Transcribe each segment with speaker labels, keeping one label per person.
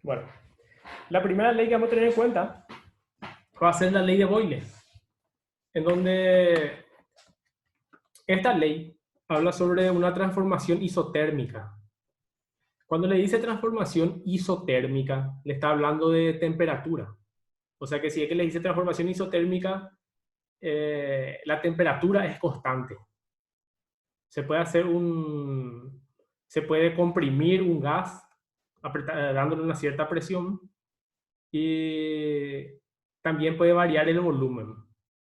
Speaker 1: Bueno, la primera ley que vamos a tener en cuenta va a ser la ley de Boyle, en donde esta ley habla sobre una transformación isotérmica. Cuando le dice transformación isotérmica, le está hablando de temperatura. O sea que si es que le dice transformación isotérmica, la temperatura es constante. Se puede hacer se puede comprimir un gas dándole una cierta presión y también puede variar el volumen,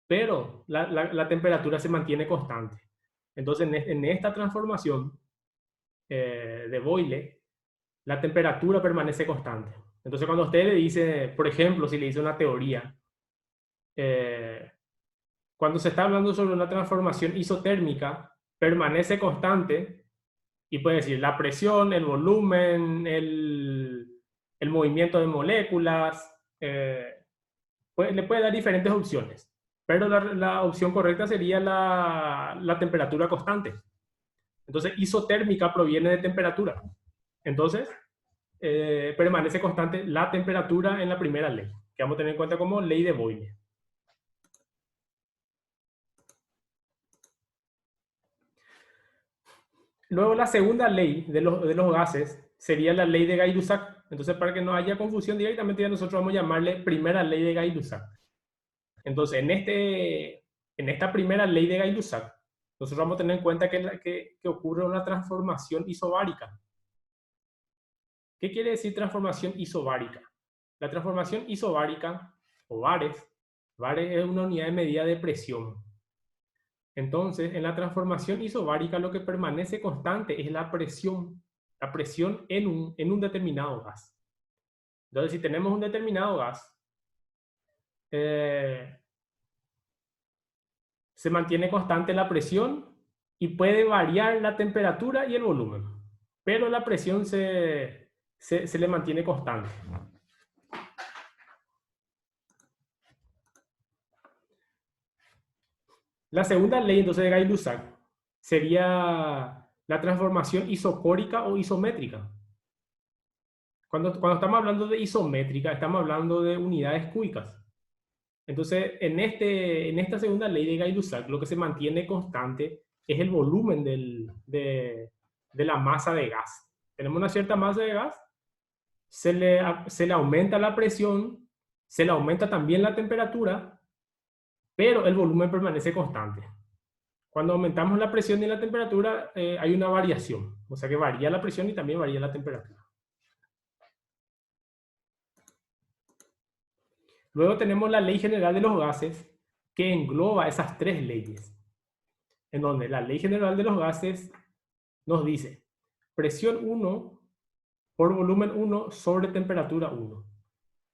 Speaker 1: pero la temperatura se mantiene constante. Entonces, en esta transformación de Boyle, la temperatura permanece constante. Entonces, cuando usted le dice, por ejemplo, si le dice una teoría, eh, cuando se está hablando sobre una transformación isotérmica, permanece constante y puede decir la presión, el volumen, el movimiento de moléculas, le puede dar diferentes opciones, pero la opción correcta sería la temperatura constante. Entonces, isotérmica proviene de temperatura. Entonces, permanece constante la temperatura en la primera ley, que vamos a tener en cuenta como ley de Boyle. Luego, la segunda ley de los gases sería la ley de Gay-Lussac. Entonces, para que no haya confusión, directamente ya nosotros vamos a llamarle primera ley de Gay-Lussac. Entonces, en esta primera ley de Gay-Lussac, nosotros vamos a tener en cuenta que ocurre una transformación isobárica. ¿Qué quiere decir transformación isobárica? La transformación isobárica, o bares es una unidad de medida de presión. Entonces, en la transformación isobárica lo que permanece constante es la presión en un determinado gas. Entonces, si tenemos un determinado gas, se mantiene constante la presión y puede variar la temperatura y el volumen, pero la presión se le mantiene constante. La segunda ley entonces de Gay-Lussac sería la transformación isocórica o isométrica. Cuando estamos hablando de isométrica, estamos hablando de unidades cúbicas. Entonces, en esta segunda ley de Gay-Lussac, lo que se mantiene constante es el volumen de la masa de gas. Tenemos una cierta masa de gas, se le aumenta la presión, se le aumenta también la temperatura, pero el volumen permanece constante. Cuando aumentamos la presión y la temperatura, hay una variación. O sea que varía la presión y también varía la temperatura. Luego tenemos la ley general de los gases, que engloba esas tres leyes. En donde la ley general de los gases nos dice presión 1 por volumen 1 sobre temperatura 1.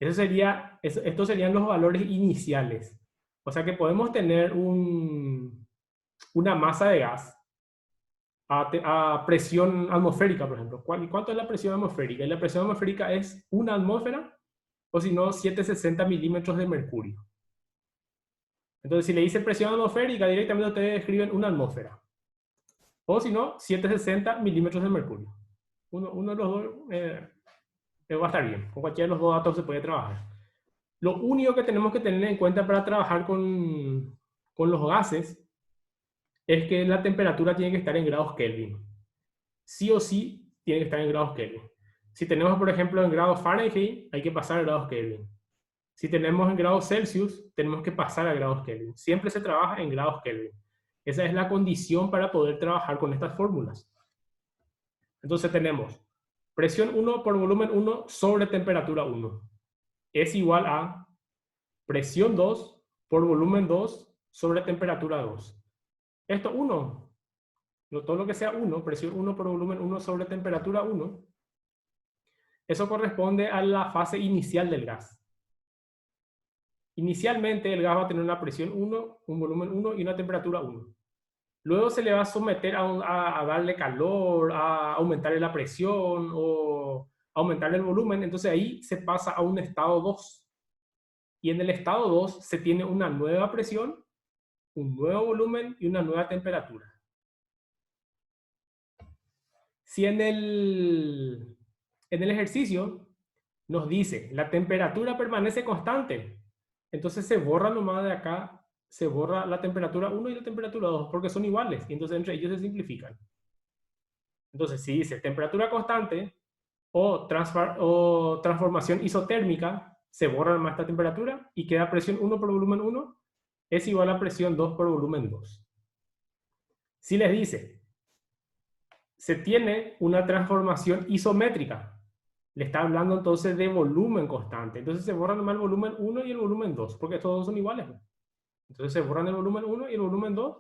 Speaker 1: Estos serían los valores iniciales. O sea que podemos tener una masa de gas a presión atmosférica, por ejemplo. ¿Cuánto es la presión atmosférica? Y la presión atmosférica es una atmósfera, o si no, 760 milímetros de mercurio. Entonces, si le dice presión atmosférica, directamente ustedes escriben una atmósfera. O si no, 760 milímetros de mercurio. Uno de los dos va a estar bien. Con cualquiera de los dos datos se puede trabajar. Lo único que tenemos que tener en cuenta para trabajar con los gases es que la temperatura tiene que estar en grados Kelvin. Sí o sí tiene que estar en grados Kelvin. Si tenemos, por ejemplo, en grados Fahrenheit, hay que pasar a grados Kelvin. Si tenemos en grados Celsius, tenemos que pasar a grados Kelvin. Siempre se trabaja en grados Kelvin. Esa es la condición para poder trabajar con estas fórmulas. Entonces tenemos presión 1 por volumen 1 sobre temperatura 1. Es igual a presión 2 por volumen 2 sobre temperatura 2. Esto 1, todo lo que sea 1, presión 1 por volumen 1 sobre temperatura 1, eso corresponde a la fase inicial del gas. Inicialmente el gas va a tener una presión 1, un volumen 1 y una temperatura 1. Luego se le va a someter a darle calor, a aumentarle la presión o aumentarle el volumen. Entonces ahí se pasa a un estado 2. Y en el estado 2 se tiene una nueva presión, un nuevo volumen y una nueva temperatura. Si en el ejercicio nos dice, la temperatura permanece constante. Entonces se borra nomás de acá, se borra la temperatura 1 y la temperatura 2, porque son iguales, y entonces entre ellos se simplifican. Entonces, si dice temperatura constante o transformación isotérmica, se borra nomás esta temperatura y queda presión 1 por volumen 1 es igual a presión 2 por volumen 2. Si les dice, se tiene una transformación isométrica, le está hablando entonces de volumen constante. Entonces se borra nomás el volumen 1 y el volumen 2, porque estos dos son iguales. Entonces se borran el volumen 1 y el volumen 2,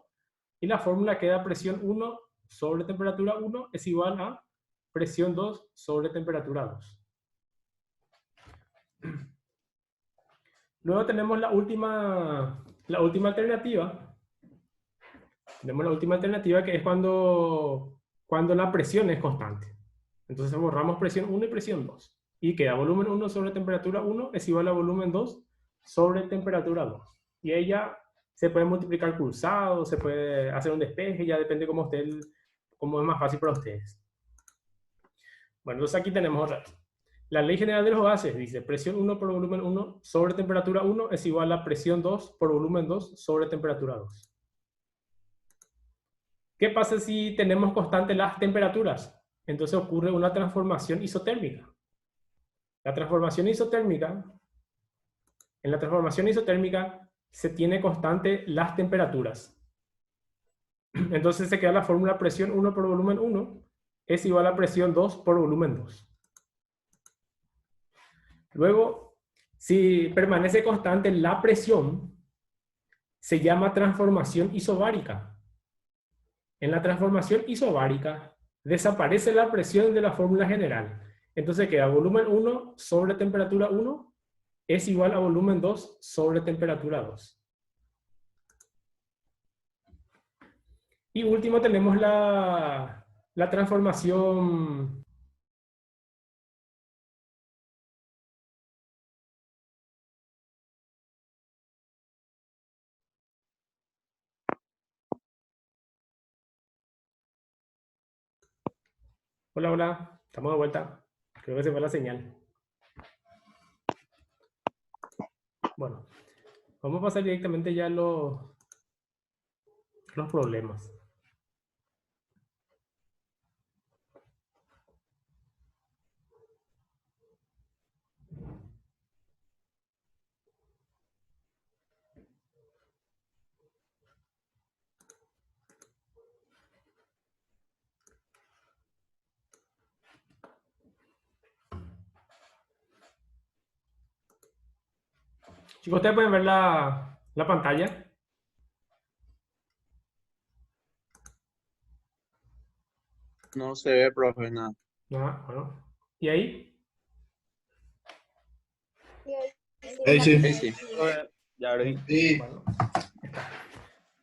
Speaker 1: y la fórmula queda presión 1 sobre temperatura 1 es igual a presión 2 sobre temperatura 2. Luego tenemos la última alternativa. Tenemos la última alternativa, que es cuando la presión es constante. Entonces borramos presión 1 y presión 2. Y queda volumen 1 sobre temperatura 1 es igual a volumen 2 sobre temperatura 2. Y ahí ya se puede multiplicar cruzado, se puede hacer un despeje, ya depende cómo es más fácil para ustedes. Bueno, entonces aquí tenemos otra vez. La ley general de los gases dice presión 1 por volumen 1 sobre temperatura 1 es igual a presión 2 por volumen 2 sobre temperatura 2. ¿Qué pasa si tenemos constantes las temperaturas? Entonces ocurre una transformación isotérmica. En la transformación isotérmica se tiene constante las temperaturas. Entonces se queda la fórmula presión 1 por volumen 1 es igual a presión 2 por volumen 2. Luego, si permanece constante la presión, se llama transformación isobárica. En la transformación isobárica desaparece la presión de la fórmula general. Entonces queda volumen 1 sobre temperatura 1 es igual a volumen 2 sobre temperatura 2. Y último tenemos la transformación Hola, hola, estamos de vuelta. Creo que se fue la señal. Bueno, vamos a pasar directamente ya a los problemas. Chicos, ustedes pueden ver la pantalla.
Speaker 2: No se ve, profe, nada.
Speaker 1: Ah, bueno. ¿Y ahí?
Speaker 3: Ahí sí.
Speaker 2: Sí, sí. Ya lo vi.
Speaker 3: Sí.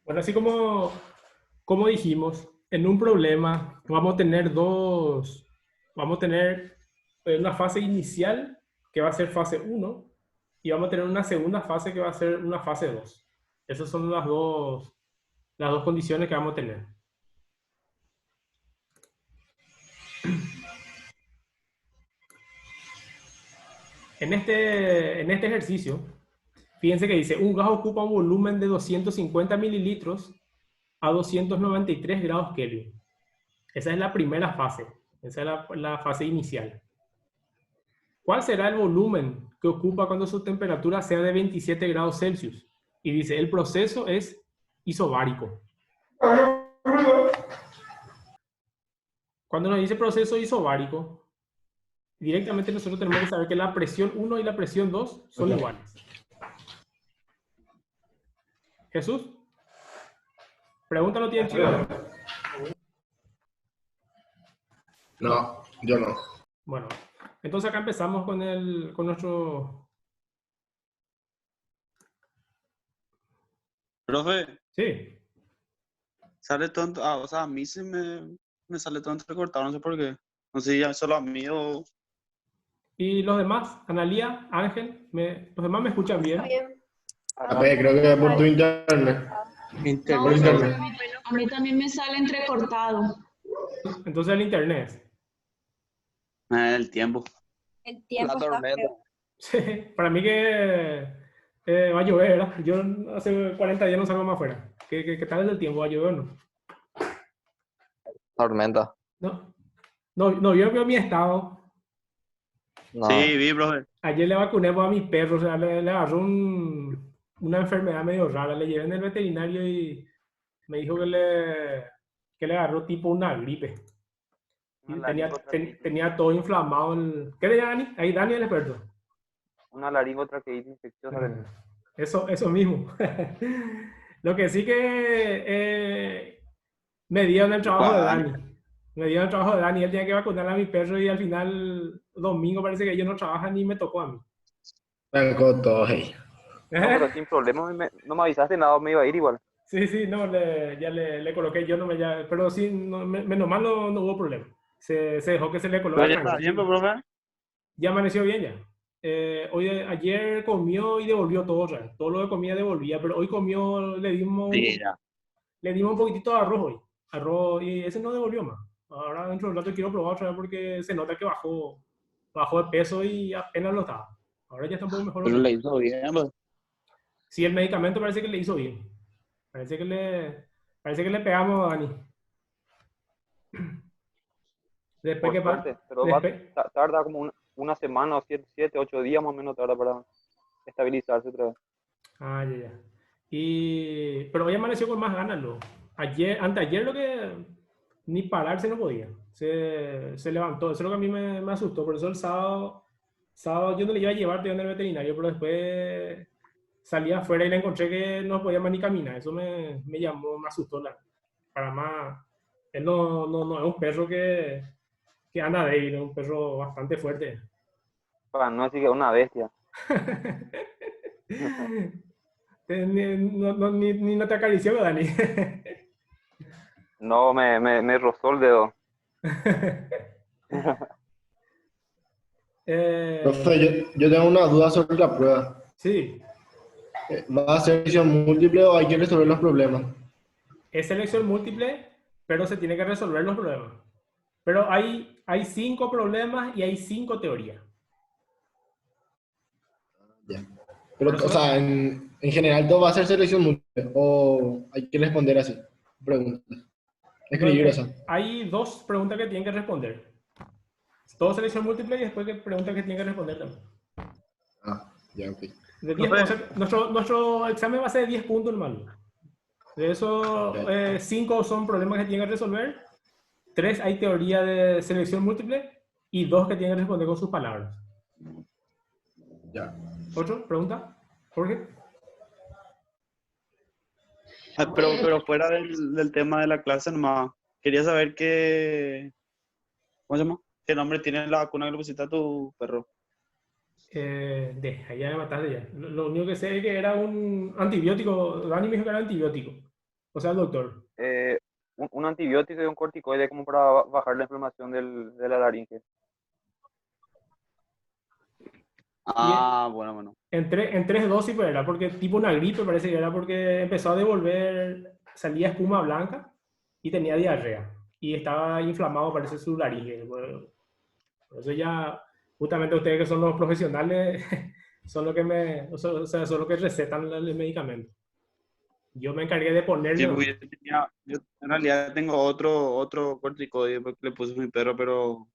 Speaker 1: Bueno, así como dijimos, en un problema vamos a tener una fase inicial que va a ser fase 1 y vamos a tener una segunda fase que va a ser una fase 2. Esas son las dos condiciones que vamos a tener. En este ejercicio, fíjense que dice, un gas ocupa un volumen de 250 mililitros a 293 grados Kelvin. Esa es la primera fase. Esa es la fase inicial. ¿Cuál será el volumen que ocupa cuando su temperatura sea de 27 grados Celsius? Y dice, el proceso es isobárico. Cuando nos dice proceso isobárico, directamente nosotros tenemos que saber que la presión 1 y la presión 2 son iguales. Jesús, pregunta no tiene chido.
Speaker 3: No, yo no.
Speaker 1: Bueno, entonces acá empezamos con nuestro...
Speaker 2: Profe,
Speaker 1: Sí.
Speaker 2: sale tonto. Ah, o sea, a mí se me sale todo entrecortado, no sé por qué. No sé si ya solo a mí o.
Speaker 1: ¿Y los demás? Analía, Ángel, los demás me escuchan bien.
Speaker 3: A ver, creo que por tu internet. Por internet.
Speaker 4: A mí también me sale entrecortado.
Speaker 1: Entonces el internet.
Speaker 2: El tiempo.
Speaker 4: El tiempo
Speaker 5: La
Speaker 4: está
Speaker 5: tormenta.
Speaker 4: feo.
Speaker 1: Sí, para mí que va a llover, ¿verdad? Yo hace 40 días no salgo más afuera. ¿Qué tal es el tiempo? ¿Va a llover o no?
Speaker 5: Tormenta.
Speaker 1: No, no vio mi estado.
Speaker 5: No.
Speaker 2: Sí, vi, profe.
Speaker 1: Ayer le vacuné a mi perro, o sea, le agarró una enfermedad medio rara. Le llevé en el veterinario y me dijo que le agarró tipo una gripe.
Speaker 6: Una
Speaker 1: Y tenía,
Speaker 6: laringotraqueitis.
Speaker 1: tenía todo inflamado. ¿Qué tenía Dani? Ahí Dani es el experto.
Speaker 6: Una laringotraqueitis infecciosa tenía.
Speaker 1: Eso mismo. Lo que sí que me dieron el trabajo de Dani. Me dieron el trabajo de Dani. Él tenía que vacunar a mi perro y al final, domingo, parece que ellos no trabajan y me tocó a mí.
Speaker 3: Franco, todo, hey.
Speaker 6: No, pero sin problema, no me avisaste nada, me iba a ir igual.
Speaker 1: Sí, no, ya le coloqué, yo no me ya, pero sí, menos mal no hubo problema. Se dejó que se le coloque
Speaker 2: Pero ya está bien,
Speaker 1: tranquilo.
Speaker 2: pues, profe.
Speaker 1: Ya amaneció bien ya. Ayer comió y devolvió todo otra vez. Todo lo que comía devolvía, pero hoy comió, le dimos un poquitito de arroz hoy. Arroz, y ese no devolvió más. Ahora dentro de un rato quiero probar otra vez porque se nota que bajó de peso y apenas lo estaba. Ahora ya está un poco mejor.
Speaker 2: Pero le hizo bien, pues.
Speaker 1: Sí, el medicamento parece que le hizo bien. Parece que le pegamos a Dani. Después
Speaker 6: Por
Speaker 1: que
Speaker 6: suerte, pero tarda como una semana o 7, 8 días más o menos tarda para estabilizarse otra vez.
Speaker 1: Ah, ya. Pero hoy amaneció con más ganas, lo. Anteayer lo que ni pararse no podía. Se levantó. Eso es lo que a mí me asustó. Por eso el sábado yo no le iba a llevar en el veterinario, pero después salí afuera y le encontré que no podía más ni caminar. Eso me llamó, me asustó. Para más, él no es un perro que anda débil, es un perro bastante fuerte.
Speaker 6: Para no decir que es una bestia.
Speaker 1: Ni no te acarició, Dani.
Speaker 6: No, me rozó el dedo.
Speaker 3: Profe, yo tengo una duda sobre la prueba.
Speaker 1: Sí,
Speaker 3: ¿Va a ser selección múltiple o hay que resolver los problemas?
Speaker 1: es selección múltiple, pero se tiene que resolver los problemas. Pero hay 5 problemas y hay 5 teorías.
Speaker 3: Ya. Pero,
Speaker 1: Por eso-
Speaker 3: o sea, en general todo va a ser selección múltiple o hay que responder así. Preguntas. Escribir, o sea.
Speaker 1: Hay 2 preguntas que tienen que responder. Todo selección múltiple y después preguntas que tienen que responder también.
Speaker 3: Ah, ya, ok.
Speaker 1: De 10, o sea, nuestro examen va a ser de 10 puntos normal. De esos, 5 son problemas que tienen que resolver, 3 hay teoría de selección múltiple y 2 que tienen que responder con sus palabras.
Speaker 3: Ya.
Speaker 1: ¿Otro? ¿Pregunta? Jorge.
Speaker 2: Pero fuera del tema de la clase nomás, quería saber ¿cómo se llama? ¿Qué nombre tiene la vacuna que le pusiste a tu perro?
Speaker 1: Allá me mataste ya. Lo único que sé es que era un antibiótico. Dani me dijo que era antibiótico. O sea, el doctor.
Speaker 6: Un antibiótico y un corticoide como para bajar la inflamación de la laringe.
Speaker 2: Ah, bueno.
Speaker 1: En 3 dosis, pues era porque tipo una gripe, parece que era porque empezó a devolver, salía espuma blanca y tenía diarrea. Y estaba inflamado, parece su laringe. Bueno, por eso ya, justamente ustedes que son los profesionales, son los que son los que recetan el medicamento. Yo me encargué de
Speaker 2: Sí,
Speaker 1: ponerle.
Speaker 2: porque yo en realidad tengo otro corticoide que le puse a mi perro, pero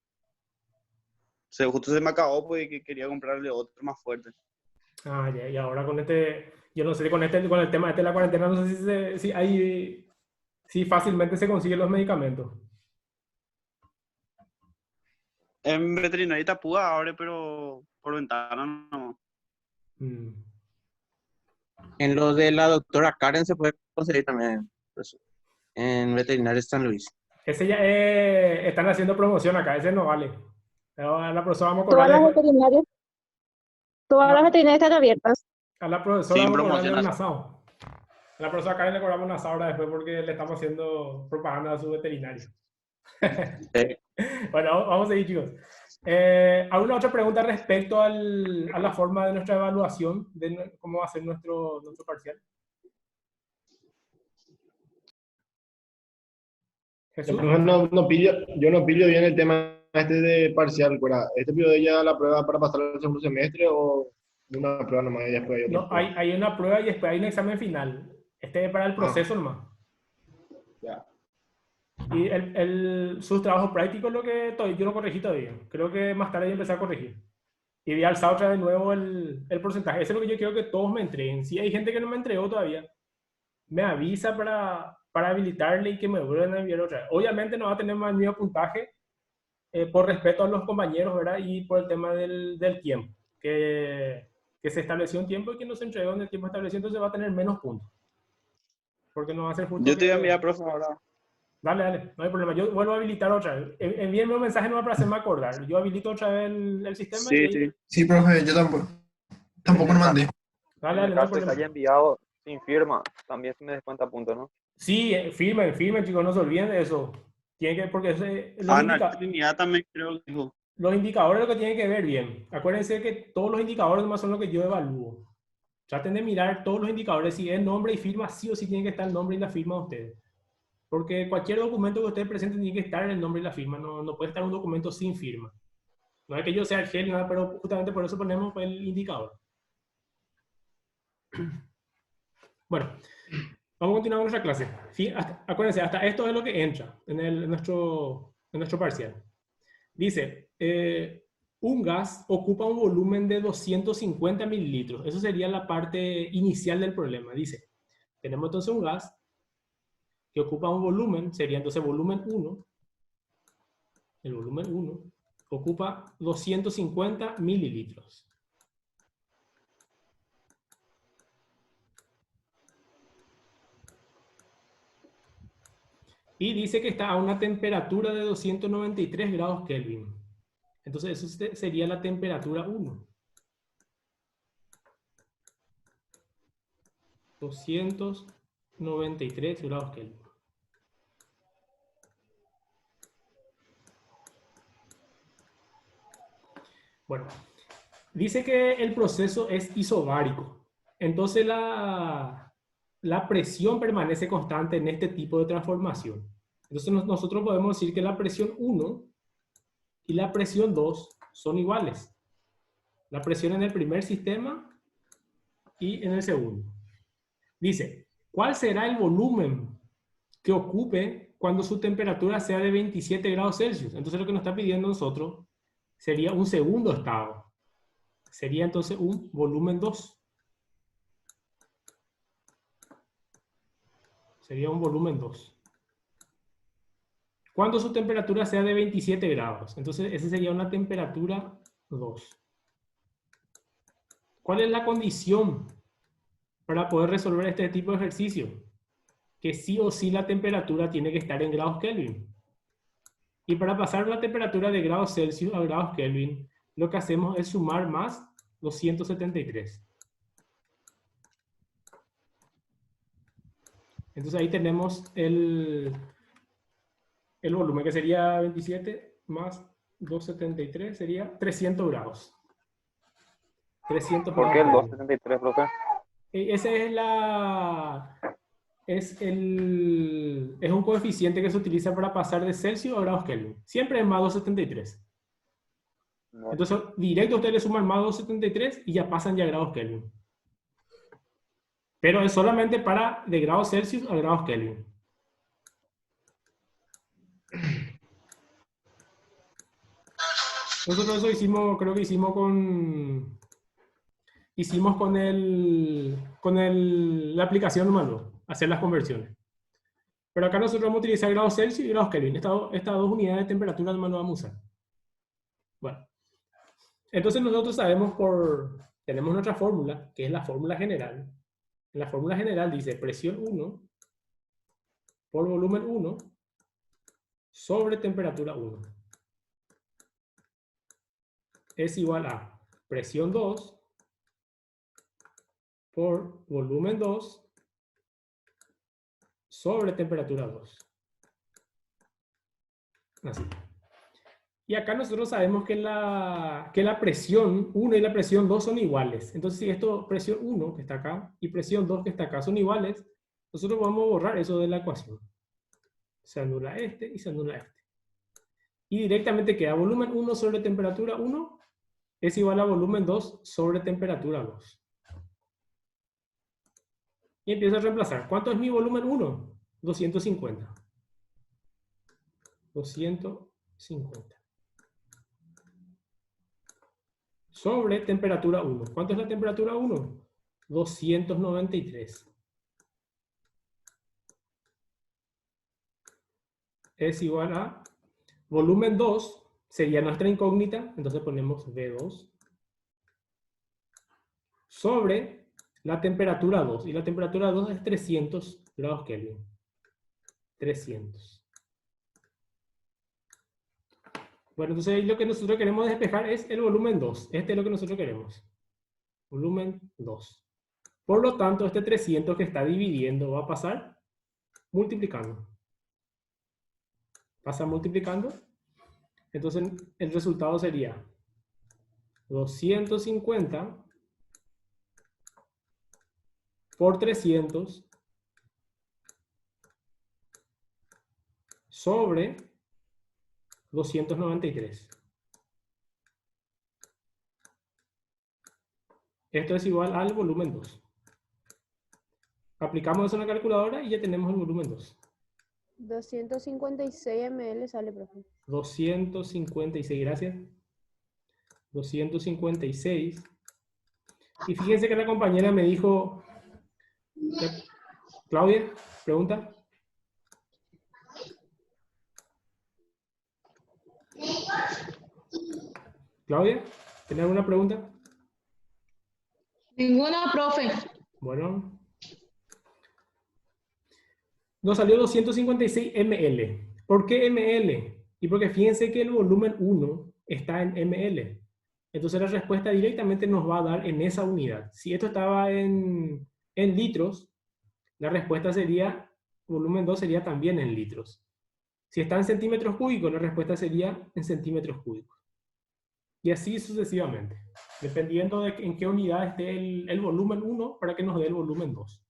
Speaker 2: justo se me acabó pues, y que quería comprarle otro más fuerte.
Speaker 1: Ah, ya, y ahora con yo no sé, con el tema de la cuarentena, no sé si fácilmente se consiguen los medicamentos.
Speaker 2: En veterinaria Itapúa ahora, pero por ventana no.
Speaker 1: Mm.
Speaker 5: En lo de la doctora Karen se puede conseguir también pues, en Veterinario San Luis.
Speaker 1: Ese ya están haciendo promoción acá, ese no vale. Pero a la profesora vamos a
Speaker 4: Todas las
Speaker 1: cobrarle,
Speaker 4: veterinarias, todas las veterinarias están abiertas.
Speaker 1: a la profesora
Speaker 2: Sin
Speaker 1: vamos a cobrarle un
Speaker 2: promoción.
Speaker 1: asado. A la profesora Karen le cobramos un asado ahora después porque le estamos haciendo propaganda a su veterinario. Bueno, vamos a seguir, chicos. ¿Alguna otra pregunta respecto a la forma de nuestra evaluación, de cómo va a ser nuestro parcial? Jesús.
Speaker 3: Yo no pillo bien el tema este de parcial, ¿cuál? ¿Este pidió de ella la prueba para pasar al segundo semestre o una prueba nomás y después hay otra
Speaker 1: No,
Speaker 3: prueba?
Speaker 1: hay una prueba y después hay un examen final. Este es para el proceso nomás.
Speaker 3: Ya.
Speaker 1: Y sus trabajos prácticos lo que yo lo corregí todavía. Creo que más tarde voy a empezar a corregir. Y voy a alzar otra vez de nuevo el porcentaje. Eso es lo que yo quiero que todos me entreguen. Si hay gente que no me entregó todavía, me avisa para habilitarle y que me vuelvan a enviar otra vez. Obviamente no va a tener más el mismo puntaje por respeto a los compañeros, ¿verdad? Y por el tema del tiempo. Que se estableció un tiempo y que no se entregó en el tiempo establecido, entonces va a tener menos puntos. Porque no va a ser justo.
Speaker 2: Yo te voy a enviar, profe, ahora.
Speaker 1: Dale, no hay problema. Yo vuelvo a habilitar otra vez. Envíenme un mensaje nuevo para hacerme acordar. Yo habilito otra vez el sistema.
Speaker 2: Sí,
Speaker 1: y ahí-
Speaker 2: sí.
Speaker 7: Sí, profe, yo tampoco lo mandé.
Speaker 1: Dale,
Speaker 6: En el
Speaker 1: no hay
Speaker 6: caso de que
Speaker 1: problema.
Speaker 6: haya enviado sin firma, también se me descuenta puntos, ¿no?
Speaker 1: Sí, firmen, chicos, no se olviden de eso. Tienen que, porque
Speaker 2: Ana Trinidad también creo que dijo.
Speaker 1: los indicadores es lo que tienen que ver bien. Acuérdense que todos los indicadores nomás son lo que yo evalúo. Traten de mirar todos los indicadores. Si es nombre y firma, sí o sí tiene que estar el nombre y la firma de ustedes. Porque cualquier documento que ustedes presenten tiene que estar en el nombre y la firma. No puede estar un documento sin firma. No es que yo sea el gel, nada, pero justamente por eso ponemos el indicador. Bueno, vamos a continuar con nuestra clase. Acuérdense, hasta esto es lo que entra en nuestro parcial. Dice, un gas ocupa un volumen de 250 mililitros. Eso sería la parte inicial del problema. Dice, tenemos entonces un gas que ocupa un volumen, sería entonces volumen 1. El volumen 1 ocupa 250 mililitros. Y dice que está a una temperatura de 293 grados Kelvin. Entonces eso sería la temperatura 1. 293 grados Kelvin. Bueno, dice que el proceso es isobárico. Entonces la presión permanece constante en este tipo de transformación. Entonces nosotros podemos decir que la presión 1 y la presión 2 son iguales. La presión en el primer sistema y en el segundo. Dice, ¿cuál será el volumen que ocupe cuando su temperatura sea de 27 grados Celsius? Entonces lo que nos está pidiendo nosotros sería un segundo estado. Sería entonces un volumen 2. Sería un volumen 2. Cuando su temperatura sea de 27 grados. Entonces esa sería una temperatura 2. ¿Cuál es la condición para poder resolver este tipo de ejercicio? Que sí o sí la temperatura tiene que estar en grados Kelvin. Y para pasar la temperatura de grados Celsius a grados Kelvin, lo que hacemos es sumar más 273. Entonces ahí tenemos el volumen, que sería 27 más 273, sería 300 grados. 300
Speaker 6: ¿Por qué el
Speaker 1: grados.
Speaker 6: 273, profe?
Speaker 1: Ese es un coeficiente que se utiliza para pasar de Celsius a grados Kelvin. Siempre es más 273.
Speaker 6: No.
Speaker 1: Entonces, directo ustedes le suman más 273 y ya pasan ya a grados Kelvin. Pero es solamente para de grados Celsius a grados Kelvin. Nosotros eso hicimos, creo que hicimos con la aplicación humano, hacer las conversiones. Pero acá nosotros vamos a utilizar grados Celsius y grados Kelvin. Estas dos unidades de temperatura nomás lo vamos a usar. Bueno, entonces nosotros sabemos tenemos nuestra fórmula, que es la fórmula general. En la fórmula general dice presión 1 por volumen 1 sobre temperatura 1 es igual a presión 2 por volumen 2 sobre temperatura 2. Así. Y acá nosotros sabemos que la presión 1 y la presión 2 son iguales. Entonces, si esto, presión 1 que está acá y presión 2 que está acá son iguales, nosotros vamos a borrar eso de la ecuación. Se anula este y se anula este. Y directamente queda volumen 1 sobre temperatura 1 es igual a volumen 2 sobre temperatura 2. Y empiezo a reemplazar. ¿Cuánto es mi volumen 1? 250. 250. Sobre temperatura 1. ¿Cuánto es la temperatura 1? 293. Es igual a volumen 2, sería nuestra incógnita, entonces ponemos V2, sobre la temperatura 2, y la temperatura 2 es 300 grados Kelvin. 300. Bueno, entonces ahí lo que nosotros queremos despejar es el volumen 2. Este es lo que nosotros queremos. Volumen 2. Por lo tanto, este 300 que está dividiendo va a pasar multiplicando. Pasa multiplicando. Entonces el resultado sería 250 por 300 sobre 293. Esto es igual al volumen 2. Aplicamos eso en la calculadora y ya tenemos el volumen 2.
Speaker 4: 256 ml sale, profe.
Speaker 1: 256, gracias. 256. Y fíjense que la compañera me dijo... Claudia, pregunta. Claudia, ¿tiene alguna pregunta?
Speaker 8: Ninguna, profe.
Speaker 1: Bueno. Nos salió 256 ml. ¿Por qué ml? Y porque fíjense que el volumen 1 está en ml. Entonces la respuesta directamente nos va a dar en esa unidad. Si esto estaba en litros, la respuesta sería, volumen 2 sería también en litros. Si está en centímetros cúbicos, la respuesta sería en centímetros cúbicos. Y así sucesivamente, dependiendo de en qué unidad esté el volumen 1 para que nos dé el volumen 2.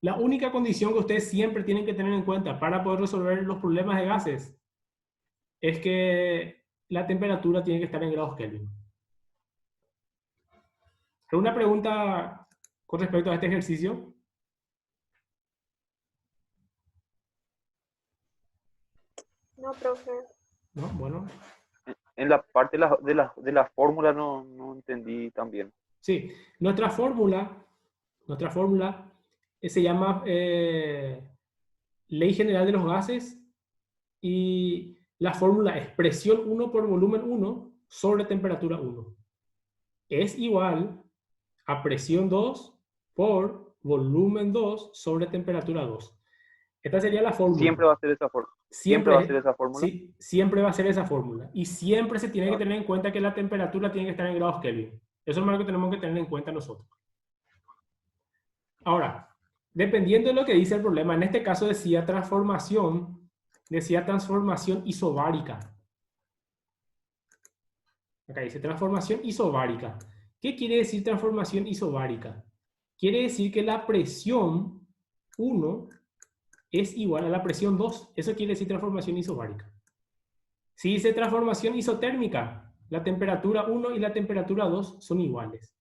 Speaker 1: La única condición que ustedes siempre tienen que tener en cuenta para poder resolver los problemas de gases es que la temperatura tiene que estar en grados Kelvin. ¿Alguna pregunta con respecto a este ejercicio?
Speaker 4: No, profe.
Speaker 1: No, bueno.
Speaker 6: En la parte de la fórmula no entendí tan bien.
Speaker 1: Sí, nuestra fórmula se llama Ley General de los Gases y la fórmula es presión 1 por volumen 1 sobre temperatura 1. Es igual a presión 2 por volumen 2 sobre temperatura 2. Esta sería la fórmula.
Speaker 6: Siempre va a ser esa fórmula.
Speaker 1: Siempre
Speaker 6: va a ser esa fórmula.
Speaker 1: Sí, siempre va a ser esa fórmula. Y siempre se tiene que tener en cuenta que la temperatura tiene que estar en grados Kelvin. Eso es lo que tenemos que tener en cuenta nosotros. Ahora, dependiendo de lo que dice el problema, en este caso decía transformación isobárica. Acá dice transformación isobárica. ¿Qué quiere decir transformación isobárica? Quiere decir que la presión 1 es igual a la presión 2. Eso quiere decir transformación isobárica. Si dice transformación isotérmica, la temperatura 1 y la temperatura 2 son iguales.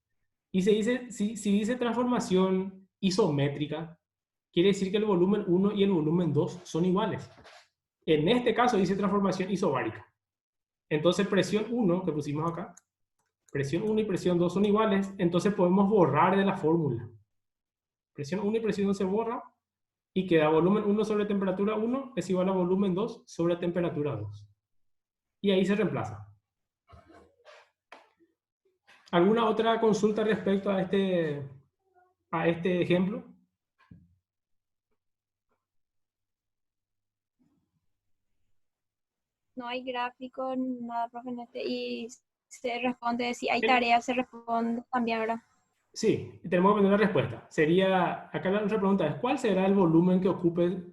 Speaker 1: Y si dice transformación isométrica, quiere decir que el volumen 1 y el volumen 2 son iguales. En este caso dice transformación isobárica. Entonces presión 1, que pusimos acá, presión 1 y presión 2 son iguales, entonces podemos borrar de la fórmula. Presión 1 y presión 2 se borra y queda volumen 1 sobre temperatura 1 es igual a volumen 2 sobre temperatura 2. Y ahí se reemplaza. ¿Alguna otra consulta respecto a este ejemplo?
Speaker 9: No hay gráfico, nada, profe, y se responde, si hay tareas, se responde también, ¿verdad?
Speaker 1: Sí, tenemos que poner la respuesta. Sería, acá la otra pregunta es, ¿cuál será el volumen que ocupe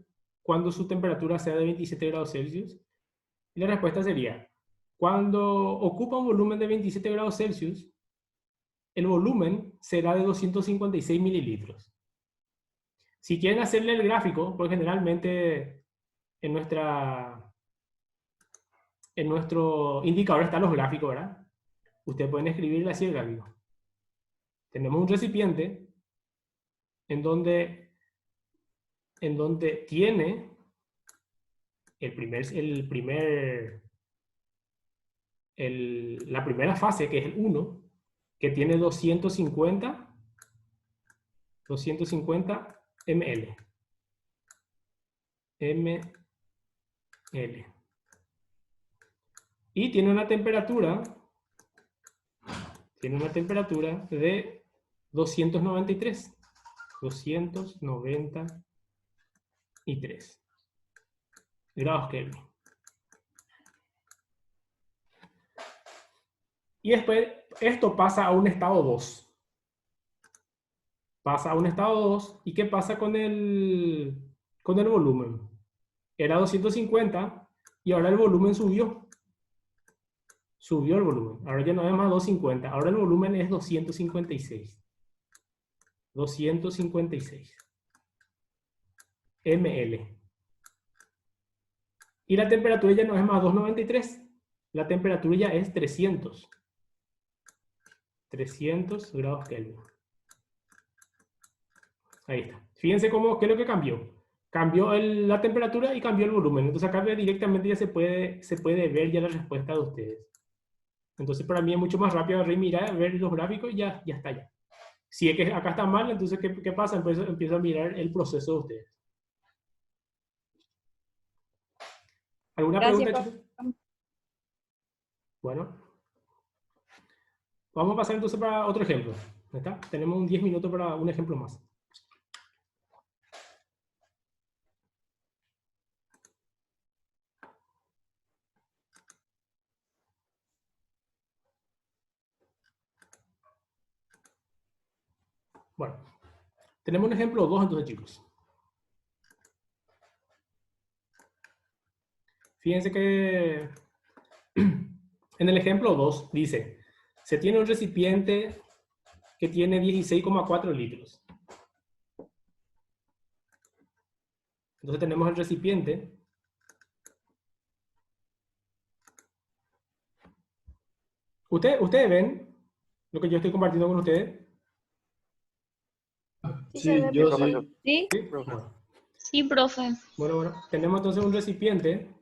Speaker 1: cuando su temperatura sea de 27 grados Celsius? Y la respuesta sería, cuando ocupa un volumen de 27 grados Celsius, el volumen será de 256 mililitros. Si quieren hacerle el gráfico, pues generalmente en nuestra en nuestro indicador están los gráficos, ¿verdad? Ustedes pueden escribirle así el gráfico. Tenemos un recipiente en donde tiene la primera fase, que es el 1, que tiene 250 ml. Y tiene una temperatura de 293 grados Kelvin. Y después esto pasa a un estado 2. Pasa a un estado 2. ¿Y qué pasa con el volumen? Era 250 y ahora el volumen subió. Subió el volumen. Ahora ya no es más 250. Ahora el volumen es 256. 256 ml. Y la temperatura ya no es más 293. La temperatura ya es 300. 300 grados Kelvin. Ahí está. Fíjense qué es lo que cambió. Cambió la temperatura y cambió el volumen. Entonces acá directamente ya se puede ver ya la respuesta de ustedes. Entonces para mí es mucho más rápido mirar, ver los gráficos y ya está ya. Si es que acá está mal, entonces ¿qué pasa? Empiezo a mirar el proceso de ustedes. ¿Alguna
Speaker 9: Gracias,
Speaker 1: pregunta, chicos? Bueno. Vamos a pasar entonces para otro ejemplo. ¿Está? Tenemos un 10 minutos para un ejemplo más. Bueno, tenemos un ejemplo 2 entonces, chicos. Fíjense que en el ejemplo 2 dice, se tiene un recipiente que tiene 16,4 litros. Entonces tenemos el recipiente. ¿Ustedes ven lo que yo estoy compartiendo con ustedes?
Speaker 3: Sí, yo sí.
Speaker 9: ¿Sí?
Speaker 1: ¿Sí? Bueno.
Speaker 8: Sí, profe.
Speaker 1: Bueno, tenemos entonces un recipiente.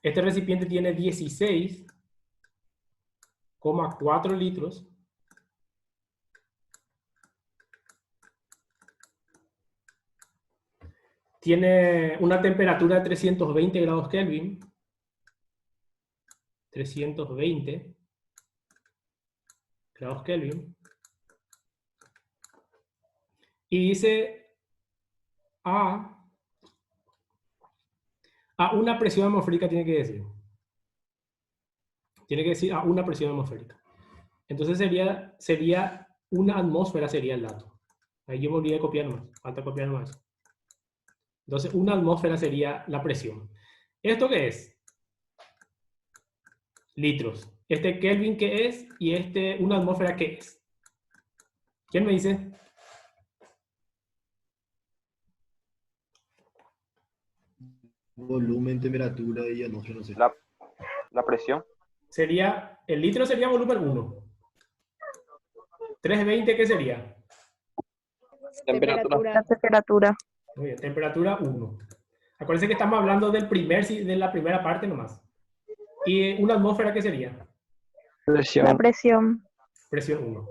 Speaker 1: Este recipiente tiene 16,4 litros. Tiene una temperatura de 320 grados Kelvin. 320 grados Kelvin. Y dice a una presión atmosférica tiene que decir. Tiene que decir a una presión atmosférica. Entonces sería una atmósfera sería el dato. Ahí yo me olvidé de copiar más. Falta copiar más. Entonces una atmósfera sería la presión. ¿Esto qué es? Litros. Este Kelvin, ¿qué es? Y una atmósfera, ¿qué es? ¿Quién me dice?
Speaker 3: Volumen, temperatura y atmósfera, no sé.
Speaker 6: La presión.
Speaker 1: El litro sería volumen 1. 320, ¿qué sería?
Speaker 4: La temperatura.
Speaker 1: Muy bien, temperatura 1. Acuérdense que estamos hablando de la primera parte nomás. ¿Y una atmósfera qué sería?
Speaker 4: La presión.
Speaker 1: Presión 1.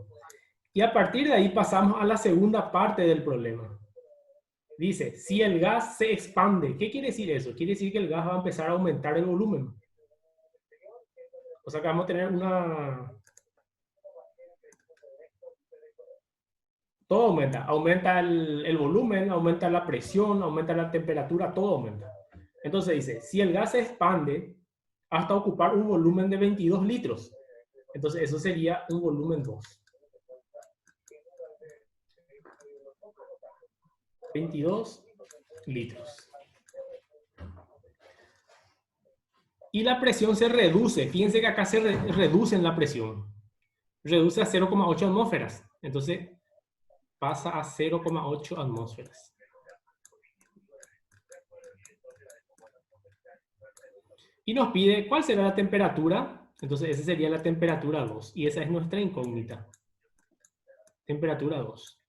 Speaker 1: Y a partir de ahí pasamos a la segunda parte del problema. Dice, si el gas se expande, ¿qué quiere decir eso? Quiere decir que el gas va a empezar a aumentar el volumen. O sea que vamos a tener todo aumenta. Aumenta el volumen, aumenta la presión, aumenta la temperatura, todo aumenta. Entonces dice, si el gas se expande hasta ocupar un volumen de 22 litros, entonces eso sería un volumen 2. 22 litros. Y la presión se reduce. Fíjense que acá se reduce en la presión. Reduce a 0,8 atmósferas. Entonces pasa a 0,8 atmósferas. Y nos pide cuál será la temperatura. Entonces esa sería la temperatura 2. Y esa es nuestra incógnita. Temperatura 2.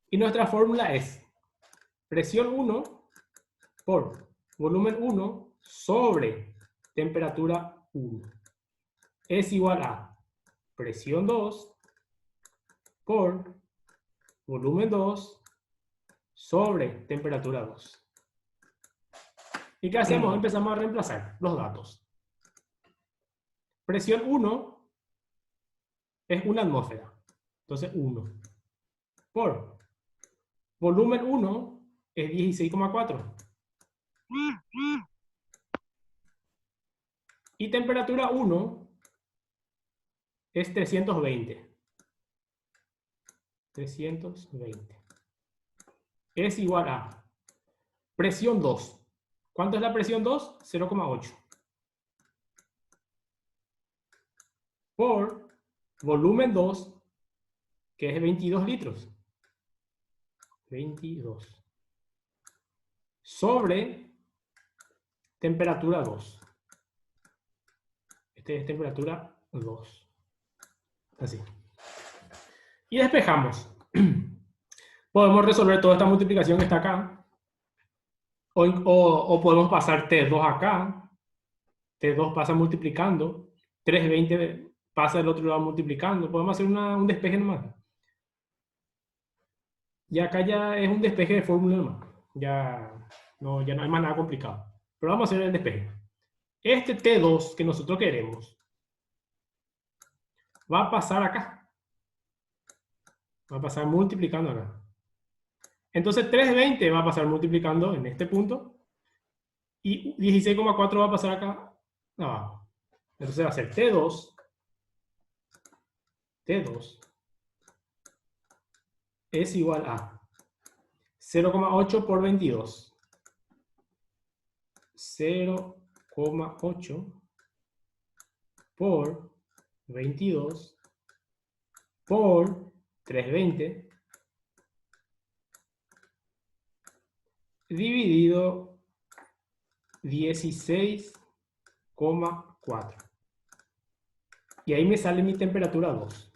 Speaker 1: Y nuestra fórmula es presión 1 por volumen 1 sobre temperatura 1 es igual a presión 2 por volumen 2 sobre temperatura 2. ¿Y qué hacemos? Empezamos a reemplazar los datos. Presión 1 es una atmósfera. Entonces 1 por volumen 1 es 16,4. Y temperatura 1 es 320. 320. Es igual a presión 2. ¿Cuánto es la presión 2? 0,8. Por volumen 2, que es 22 litros. 22. Sobre temperatura 2. Este es temperatura 2. Así. Y despejamos. Podemos resolver toda esta multiplicación que está acá. O podemos pasar T2 acá. T2 pasa multiplicando. 320 pasa del otro lado multiplicando. Podemos hacer un despeje nomás. Y acá ya es un despeje de fórmula nomás. Ya no hay más nada complicado. Pero vamos a hacer el despeje. Este T2 que nosotros queremos va a pasar acá. Va a pasar multiplicando acá. Entonces 320 va a pasar multiplicando en este punto. Y 16,4 va a pasar acá abajo. Entonces va a ser T2 es igual a 0,8 por 22. 0,8 por 22 por 320 dividido 16,4. Y ahí me sale mi temperatura 2.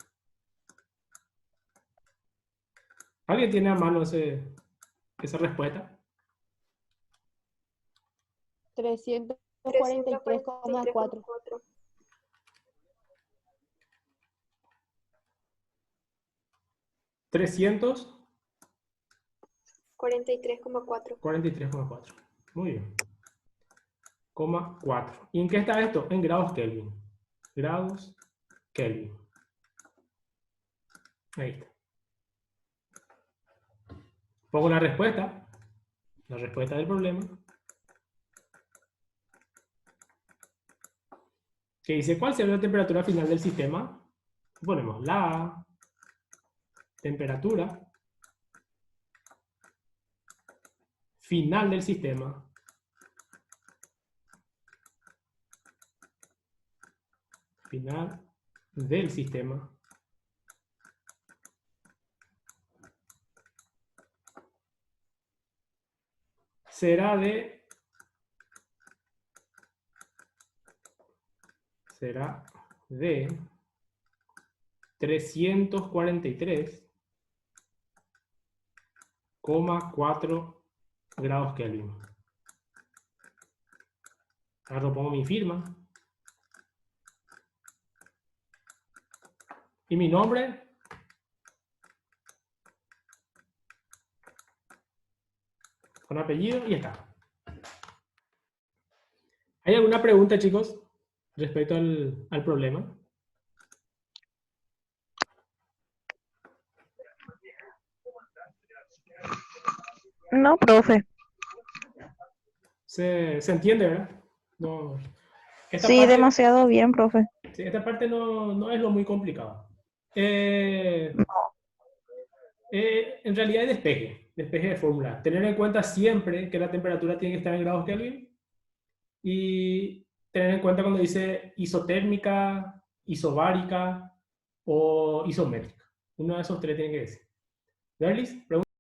Speaker 1: ¿Alguien tiene a mano esa respuesta?
Speaker 4: 343,4.
Speaker 9: 43,4.
Speaker 1: 43,4. Muy bien. 4. ¿Y en qué está esto? En grados Kelvin. Grados Kelvin. Ahí está. Pongo la respuesta del problema, que dice, ¿cuál será la temperatura final del sistema? Ponemos la temperatura final del sistema será de 343,4 grados Kelvin. Ahora pongo mi firma. Y mi nombre. Con apellido y está. ¿Hay alguna pregunta, chicos, respecto al problema?
Speaker 4: No, profe.
Speaker 1: ¿Se entiende, verdad? No, esta
Speaker 4: Sí,
Speaker 1: parte-
Speaker 4: demasiado bien, profe.
Speaker 1: Sí, esta parte no es lo muy complicado. En realidad es despeje de fórmula. Tener en cuenta siempre que la temperatura tiene que estar en grados Kelvin y tener en cuenta cuando dice isotérmica, isobárica o isométrica. Uno de esos tres tiene que decir. ¿Darlis? ¿Pregunta?